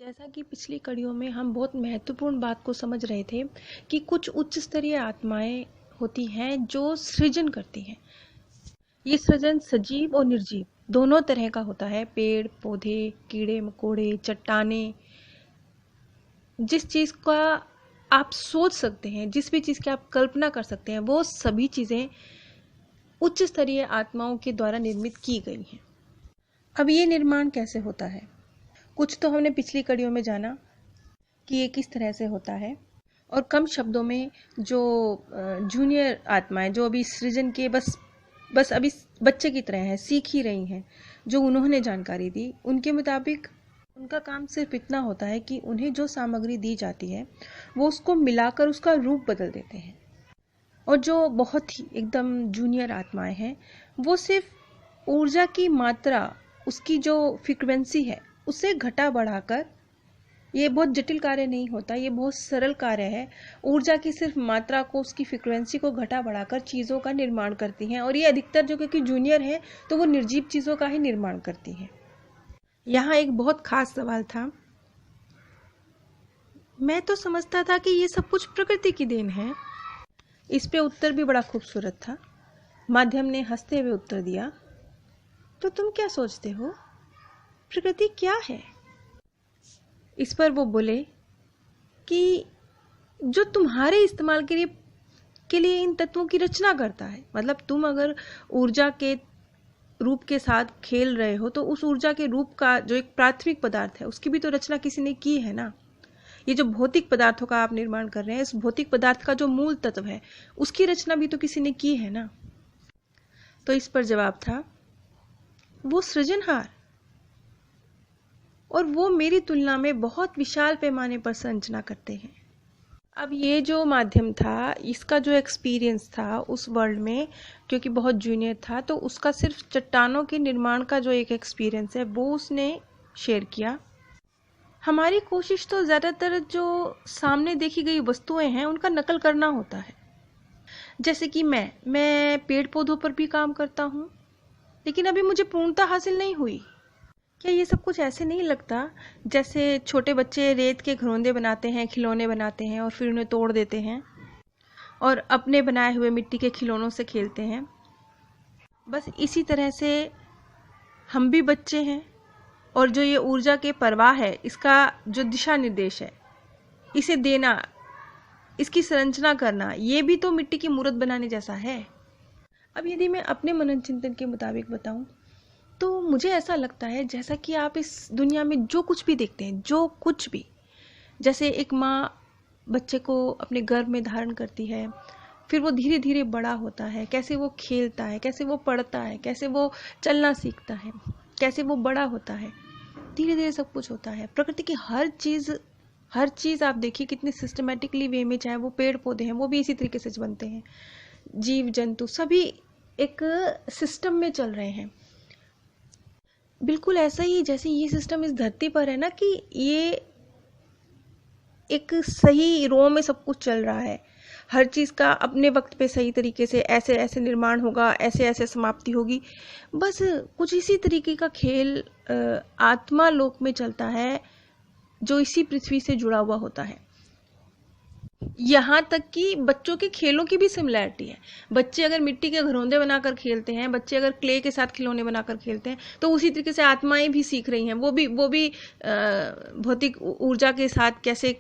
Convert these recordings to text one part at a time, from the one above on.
जैसा कि पिछली कड़ियों में हम बहुत महत्वपूर्ण बात को समझ रहे थे कि कुछ उच्च स्तरीय आत्माएं होती हैं जो सृजन करती हैं। ये सृजन सजीव और निर्जीव दोनों तरह का होता है। पेड़ पौधे, कीड़े मकोड़े, चट्टानें, जिस चीज़ का आप सोच सकते हैं, जिस भी चीज़ की आप कल्पना कर सकते हैं, वो सभी चीज़ें उच्च स्तरीय आत्माओं के द्वारा निर्मित की गई हैं। अब ये निर्माण कैसे होता है? कुछ तो हमने पिछली कड़ियों में जाना कि ये किस तरह से होता है, और कम शब्दों में जो जूनियर आत्माएं जो अभी सृजन के बस अभी बच्चे की तरह हैं, सीख ही रही हैं, जो उन्होंने जानकारी दी, उनके मुताबिक उनका काम सिर्फ इतना होता है कि उन्हें जो सामग्री दी जाती है वो उसको मिलाकर उसका रूप बदल देते हैं। और जो बहुत ही एकदम जूनियर आत्माएं हैं वो सिर्फ ऊर्जा की मात्रा, उसकी जो फ्रीक्वेंसी है उसे घटा बढ़ाकर, ये बहुत जटिल कार्य नहीं होता, ये बहुत सरल कार्य है, ऊर्जा की सिर्फ मात्रा को, उसकी फ्रीक्वेंसी को घटा बढ़ाकर चीज़ों का निर्माण करती हैं। और ये अधिकतर जो क्योंकि जूनियर है तो वो निर्जीव चीज़ों का ही निर्माण करती हैं। यहाँ एक बहुत खास सवाल था। मैं तो समझता था कि ये सब कुछ प्रकृति की देन है। इस पे उत्तर भी बड़ा खूबसूरत था। माध्यम ने हंसते हुए उत्तर दिया, तो तुम क्या सोचते हो, प्रकृति क्या है? इस पर वो बोले कि जो तुम्हारे इस्तेमाल के लिए इन तत्वों की रचना करता है। मतलब तुम अगर ऊर्जा के रूप के साथ खेल रहे हो तो उस ऊर्जा के रूप का जो एक प्राथमिक पदार्थ है उसकी भी तो रचना किसी ने की है ना। ये जो भौतिक पदार्थों का आप निर्माण कर रहे हैं, इस भौतिक पदार्थ का जो मूल तत्व है उसकी रचना भी तो किसी ने की है ना। तो इस पर जवाब था, वो सृजनहार, और वो मेरी तुलना में बहुत विशाल पैमाने पर संरचना करते हैं। अब ये जो माध्यम था, इसका जो एक्सपीरियंस था उस वर्ल्ड में, क्योंकि बहुत जूनियर था, तो उसका सिर्फ चट्टानों के निर्माण का जो एक एक्सपीरियंस है वो उसने शेयर किया। हमारी कोशिश तो ज़्यादातर जो सामने देखी गई वस्तुएं हैं उनका नकल करना होता है। जैसे कि मैं पेड़ पौधों पर भी काम करता हूँ, लेकिन अभी मुझे पूर्णता हासिल नहीं हुई। क्या ये सब कुछ ऐसे नहीं लगता जैसे छोटे बच्चे रेत के घरौंदे बनाते हैं, खिलौने बनाते हैं और फिर उन्हें तोड़ देते हैं और अपने बनाए हुए मिट्टी के खिलौनों से खेलते हैं? बस इसी तरह से हम भी बच्चे हैं, और जो ये ऊर्जा के प्रवाह है, इसका जो दिशा निर्देश है, इसे देना, इसकी संरचना करना, ये भी तो मिट्टी की मूर्त बनाने जैसा है। अब यदि मैं अपने मनन चिंतन के मुताबिक बताऊं तो मुझे ऐसा लगता है जैसा कि आप इस दुनिया में जो कुछ भी देखते हैं, जो कुछ भी, जैसे एक माँ बच्चे को अपने गर्भ में धारण करती है, फिर वो धीरे धीरे बड़ा होता है, कैसे वो खेलता है, कैसे वो पढ़ता है, कैसे वो चलना सीखता है, कैसे वो बड़ा होता है, धीरे धीरे सब कुछ होता है। प्रकृति की हर चीज़ आप देखिए कितनी सिस्टमेटिकली वे में, चाहे वो पेड़ पौधे हैं वो भी इसी तरीके से बनते हैं, जीव जंतु सभी एक सिस्टम में चल रहे हैं। बिल्कुल ऐसा ही जैसे ये सिस्टम इस धरती पर है ना, कि ये एक सही रो में सब कुछ चल रहा है, हर चीज़ का अपने वक्त पे सही तरीके से ऐसे ऐसे निर्माण होगा, ऐसे ऐसे समाप्ति होगी। बस कुछ इसी तरीके का खेल आत्मा लोक में चलता है, जो इसी पृथ्वी से जुड़ा हुआ होता है। यहाँ तक कि बच्चों के खेलों की भी सिमिलैरिटी है। बच्चे अगर मिट्टी के घरौंदे बनाकर खेलते हैं, बच्चे अगर क्ले के साथ खिलौने बनाकर खेलते हैं, तो उसी तरीके से आत्माएं भी सीख रही हैं। वो भी भौतिक ऊर्जा के साथ कैसे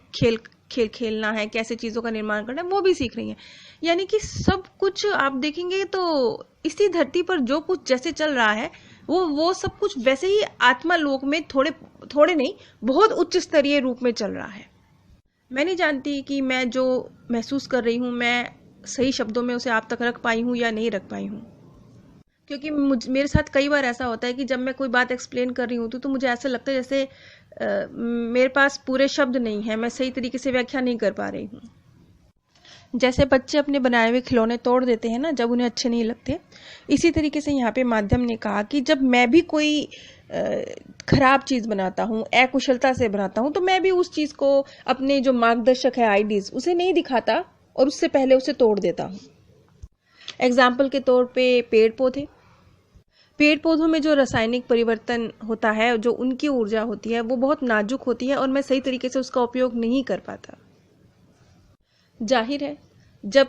खेलना है, कैसे चीज़ों का निर्माण करना है, वो भी सीख रही हैं। यानी कि सब कुछ आप देखेंगे तो इसी धरती पर जो कुछ जैसे चल रहा है वो सब कुछ वैसे ही आत्मा लोक में थोड़े नहीं, बहुत उच्च स्तरीय रूप में चल रहा है। मैं नहीं जानती कि मैं जो महसूस कर रही हूँ मैं सही शब्दों में उसे आप तक रख पाई हूँ या नहीं रख पाई हूँ, क्योंकि मेरे साथ कई बार ऐसा होता है कि जब मैं कोई बात एक्सप्लेन कर रही हूँ तो मुझे ऐसा लगता है जैसे मेरे पास पूरे शब्द नहीं है, मैं सही तरीके से व्याख्या नहीं कर पा रही हूँ। जैसे बच्चे अपने बनाए हुए खिलौने तोड़ देते हैं ना जब उन्हें अच्छे नहीं लगते, इसी तरीके से यहाँ पे माध्यम ने कहा कि जब मैं भी कोई खराब चीज़ बनाता हूँ, अकुशलता से बनाता हूँ, तो मैं भी उस चीज़ को अपने जो मार्गदर्शक है आईडीज उसे नहीं दिखाता और उससे पहले उसे तोड़ देता हूँ। एग्जाम्पल के तौर पे पेड़ पौधे, पेड़ पौधों में जो रासायनिक परिवर्तन होता है, जो उनकी ऊर्जा होती है, वो बहुत नाजुक होती है और मैं सही तरीके से उसका उपयोग नहीं कर पाता। जाहिर है, जब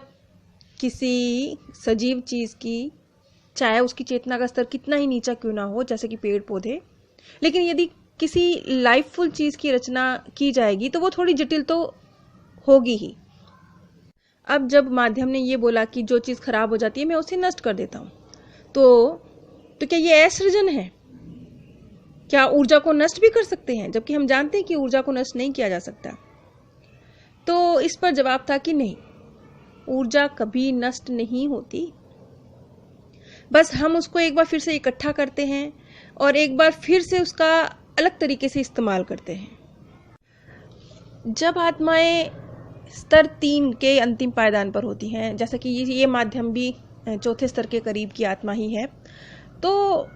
किसी सजीव चीज़ की, चाहे उसकी चेतना का स्तर कितना ही नीचा क्यों ना हो, जैसे कि पेड़ पौधे, लेकिन यदि किसी लाइफफुल चीज़ की रचना की जाएगी तो वो थोड़ी जटिल तो होगी ही। अब जब माध्यम ने ये बोला कि जो चीज़ खराब हो जाती है मैं उसे नष्ट कर देता हूँ, तो क्या ये असृजन है? क्या ऊर्जा को नष्ट भी कर सकते हैं, जबकि हम जानते हैं कि ऊर्जा को नष्ट नहीं किया जा सकता? तो इस पर जवाब था कि नहीं, ऊर्जा कभी नष्ट नहीं होती, बस हम उसको एक बार फिर से इकट्ठा करते हैं और एक बार फिर से उसका अलग तरीके से इस्तेमाल करते हैं। जब आत्माएं स्तर 3 के अंतिम पायदान पर होती हैं, जैसा कि ये माध्यम भी चौथे स्तर के करीब की आत्मा ही है, तो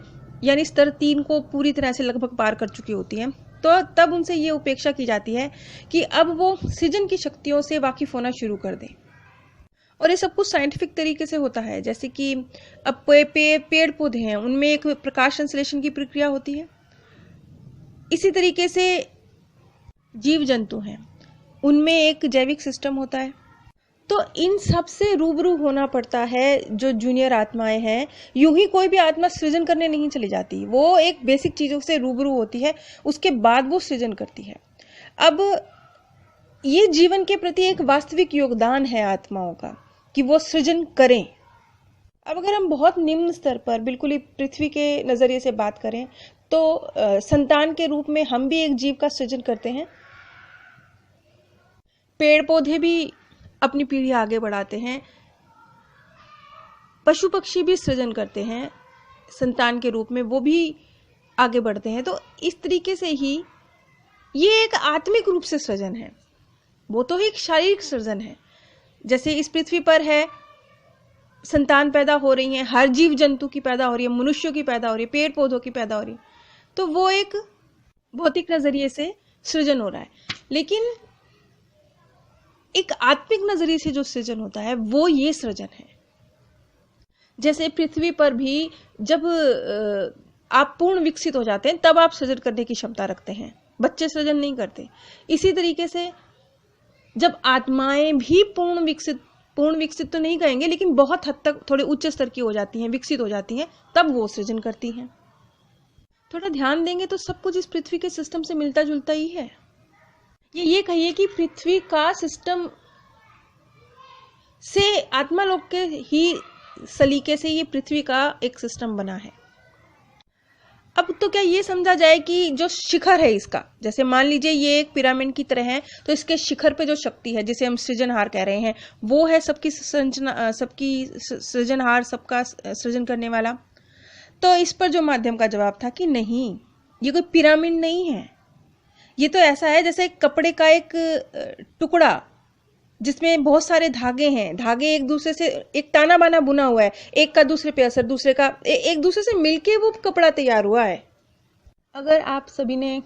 यानी स्तर 3 को पूरी तरह से लगभग पार कर चुकी होती हैं, तो तब उनसे ये उपेक्षा की जाती है कि अब वो सृजन की शक्तियों से वाकिफ होना शुरू कर दें। और ये सब कुछ साइंटिफिक तरीके से होता है, जैसे कि अब पेड़ पौधे हैं, उनमें एक प्रकाश संश्लेषण की प्रक्रिया होती है। इसी तरीके से जीव जंतु हैं, उनमें एक जैविक सिस्टम होता है। तो इन सब से रूबरू होना पड़ता है जो जूनियर आत्माएं हैं। यूं ही कोई भी आत्मा सृजन करने नहीं चली जाती, वो एक बेसिक चीजों से रूबरू होती है, उसके बाद वो सृजन करती है। अब ये जीवन के प्रति एक वास्तविक योगदान है आत्माओं का कि वो सृजन करें। अब अगर हम बहुत निम्न स्तर पर बिल्कुल ही पृथ्वी के नजरिए से बात करें, तो संतान के रूप में हम भी एक जीव का सृजन करते हैं। पेड़ पौधे भी अपनी पीढ़ी आगे बढ़ाते हैं, पशु पक्षी भी सृजन करते हैं संतान के रूप में, वो भी आगे बढ़ते हैं। तो इस तरीके से ही ये एक आत्मिक रूप से सृजन है, वो तो एक शारीरिक सृजन है। जैसे इस पृथ्वी पर है, संतान पैदा हो रही है, हर जीव जंतु की पैदा हो रही है, मनुष्यों की पैदा हो रही है, पेड़ पौधों की पैदा हो रही है, तो वो एक भौतिक नजरिए से सृजन हो रहा है। लेकिन एक आत्मिक नजरिए से जो सृजन होता है वो ये सृजन है। जैसे पृथ्वी पर भी जब आप पूर्ण विकसित हो जाते हैं तब आप सृजन करने की क्षमता रखते हैं, बच्चे सृजन नहीं करते। इसी तरीके से जब आत्माएं भी पूर्ण विकसित तो नहीं कहेंगे, लेकिन बहुत हद तक थोड़े उच्च स्तर की हो जाती हैं, विकसित हो जाती हैं, तब वो सृजन करती हैं। थोड़ा ध्यान देंगे तो सब कुछ इस पृथ्वी के सिस्टम से मिलता जुलता ही है। ये कहिए कि पृथ्वी का सिस्टम से आत्मा लोक के ही सलीके से ये पृथ्वी का एक सिस्टम बना है। अब तो क्या ये समझा जाए कि जो शिखर है इसका, जैसे मान लीजिए ये एक पिरामिड की तरह है, तो इसके शिखर पे जो शक्ति है जिसे हम सृजनहार कह रहे हैं, वो है सबकी सृजनहार, सबका सृजन करने वाला। तो इस पर जो माध्यम का जवाब था कि नहीं, ये कोई पिरामिड नहीं है, ये तो ऐसा है जैसे कपड़े का एक टुकड़ा जिसमें बहुत सारे धागे हैं, धागे एक दूसरे से एक ताना बाना बुना हुआ है, एक का दूसरे पे असर, दूसरे का एक दूसरे से मिलके वो कपड़ा तैयार हुआ है। अगर आप सभी ने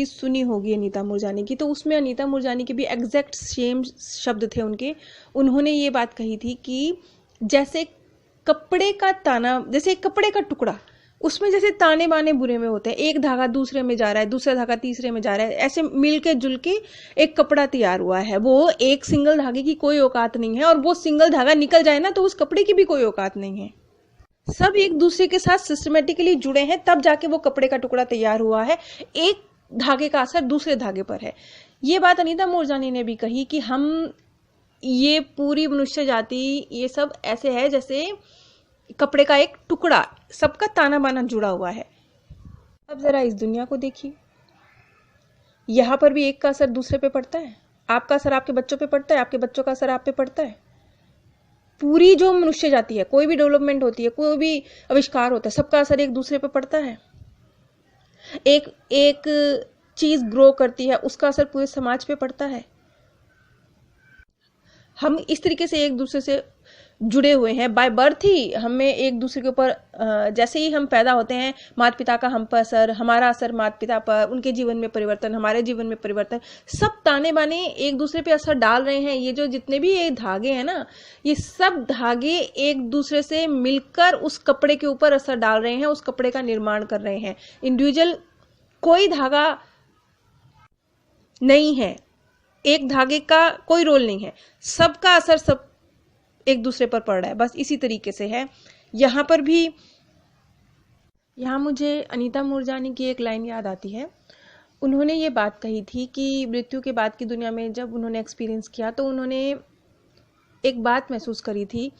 सुनी होगी अनीता मूरजानी की, तो उसमें अनीता मूरजानी के भी एग्जैक्ट सेम शब्द थे उनके। उन्होंने ये बात कही थी कि जैसे कपड़े का ताना, जैसे एक कपड़े का टुकड़ा, उसमें जैसे ताने बाने बुरे में होते हैं, एक धागा दूसरे में जा रहा है, दूसरा धागा तीसरे में जा रहा है, ऐसे मिलके जुलके एक कपड़ा तैयार हुआ है। वो एक सिंगल धागे की कोई औकात नहीं है, और वो सिंगल धागा निकल जाए ना तो उस कपड़े की भी कोई औकात नहीं है। सब एक दूसरे के साथ सिस्टमेटिकली जुड़े हैं, तब जाके वो कपड़े का टुकड़ा तैयार हुआ है। एक धागे का असर दूसरे धागे पर है। ये बात अनीता मूरजानी ने भी कही कि हम, ये पूरी मनुष्य जाति, ये सब ऐसे है जैसे कपड़े का एक टुकड़ा, सबका ताना बाना जुड़ा हुआ है। अब जरा इस दुनिया को देखिए, यहां पर भी एक का असर दूसरे पे पड़ता है, आपका असर आपके बच्चों पे पड़ता है, आपके बच्चों का असर आप पे पड़ता है। पूरी जो मनुष्य जाति है, कोई भी डेवलपमेंट होती है, कोई भी आविष्कार होता है, सबका असर एक दूसरे पे पड़ता है। एक चीज ग्रो करती है, उसका असर पूरे समाज पे पड़ता है। हम इस तरीके से एक दूसरे से जुड़े हुए हैं बाय बर्थ ही। हमें एक दूसरे के ऊपर जैसे ही हम पैदा होते हैं, माता पिता का हम पर असर, हमारा असर माता पिता पर, उनके जीवन में परिवर्तन, हमारे जीवन में परिवर्तन, सब ताने बाने एक दूसरे पे असर डाल रहे हैं। ये जो जितने भी ये धागे हैं ना, ये सब धागे एक दूसरे से मिलकर उस कपड़े के ऊपर असर डाल रहे हैं, उस कपड़े का निर्माण कर रहे हैं। इंडिविजुअल कोई धागा नहीं है, एक धागे का कोई रोल नहीं है, सबका असर सब एक दूसरे पर पड़ रहा है। बस इसी तरीके से है यहाँ पर भी। यहाँ मुझे अनीता मूरजानी की एक लाइन याद आती है। उन्होंने ये बात कही थी कि मृत्यु के बाद की दुनिया में जब उन्होंने एक्सपीरियंस किया तो उन्होंने एक बात महसूस करी थी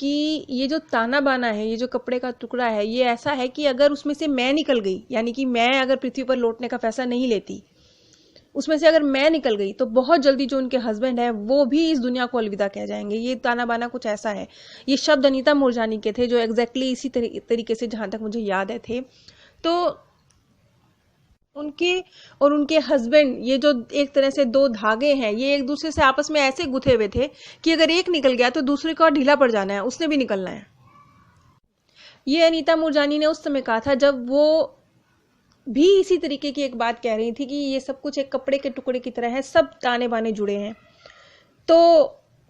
कि ये जो ताना बाना है, ये जो कपड़े का टुकड़ा है, ये ऐसा है कि अगर उसमें से मैं निकल गई, यानी कि मैं अगर पृथ्वी पर लौटने का फैसला नहीं लेती, उसमें से अगर मैं निकल गई तो बहुत जल्दी जो उनके हस्बैंड है वो भी इस दुनिया को अलविदा कह जाएंगे। ये ताना बाना कुछ ऐसा है। ये शब्द अनीता मूरजानी के थे जो एग्जैक्टली इसी तरीके से जहां तक मुझे याद है थे। तो उनके और उनके हस्बैंड, ये जो एक तरह से दो धागे हैं, ये एक दूसरे से आपस में ऐसे गुथे हुए थे कि अगर एक निकल गया तो दूसरे को ढीला पड़ जाना है, उसने भी निकलना है। ये अनीता मूरजानी ने उस समय कहा था जब वो भी इसी तरीके की एक बात कह रही थी कि ये सब कुछ एक कपड़े के टुकड़े की तरह है, सब ताने बाने जुड़े हैं। तो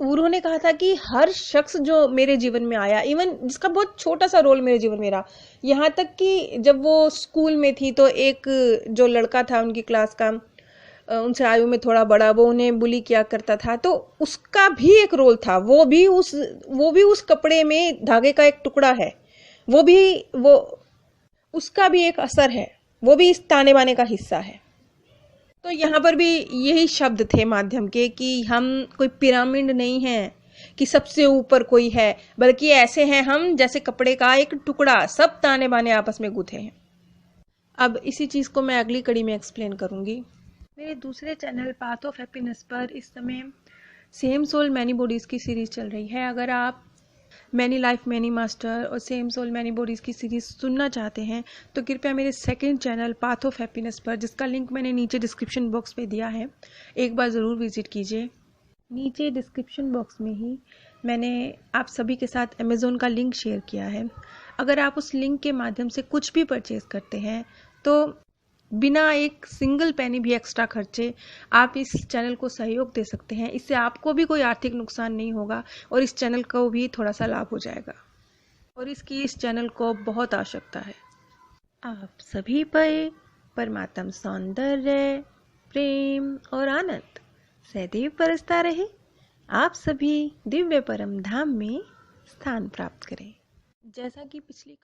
उन्होंने कहा था कि हर शख्स जो मेरे जीवन में आया, इवन जिसका बहुत छोटा सा रोल मेरे जीवन में रहा, यहाँ तक कि जब वो स्कूल में थी तो एक जो लड़का था उनकी क्लास का, उनसे आयु में थोड़ा बड़ा, वो उन्हें बुली किया करता था, तो उसका भी एक रोल था। वो भी उस कपड़े में धागे का एक टुकड़ा है, वो उसका भी एक असर है, वो भी इस ताने बाने का हिस्सा है। तो यहाँ पर भी यही शब्द थे माध्यम के कि हम कोई पिरामिड नहीं हैं कि सबसे ऊपर कोई है, बल्कि ऐसे हैं हम जैसे कपड़े का एक टुकड़ा, सब ताने बाने आपस में गुथे हैं। अब इसी चीज़ को मैं अगली कड़ी में एक्सप्लेन करूंगी। मेरे दूसरे चैनल पाथ ऑफ हैप्पीनेस पर इस समय सेम सोल मैनी बॉडीज़ की सीरीज़ चल रही है। अगर आप मैनी लाइफ मैनी मास्टर और सेम सोल मैनी बॉडीज़ की सीरीज़ सुनना चाहते हैं तो कृपया मेरे second channel path of happiness पर, जिसका लिंक मैंने नीचे डिस्क्रिप्शन बॉक्स में दिया है, एक बार ज़रूर विजिट कीजिए। नीचे डिस्क्रिप्शन बॉक्स में ही मैंने आप सभी के साथ अमेज़ोन का लिंक शेयर किया है। अगर आप उस लिंक के माध्यम से कुछ भी परचेज़ करते हैं तो बिना एक सिंगल पैनी भी एक्स्ट्रा खर्चे आप इस चैनल को सहयोग दे सकते हैं। इससे आपको भी कोई आर्थिक नुकसान नहीं होगा और इस चैनल को भी थोड़ा सा लाभ हो जाएगा, और इस चैनल को बहुत आवश्यकता है। आप सभी पर परमात्म सौंदर्य, प्रेम और आनंद सदैव बरसता रहे। आप सभी दिव्य परम धाम में स्थान प्राप्त करें। जैसा कि पिछली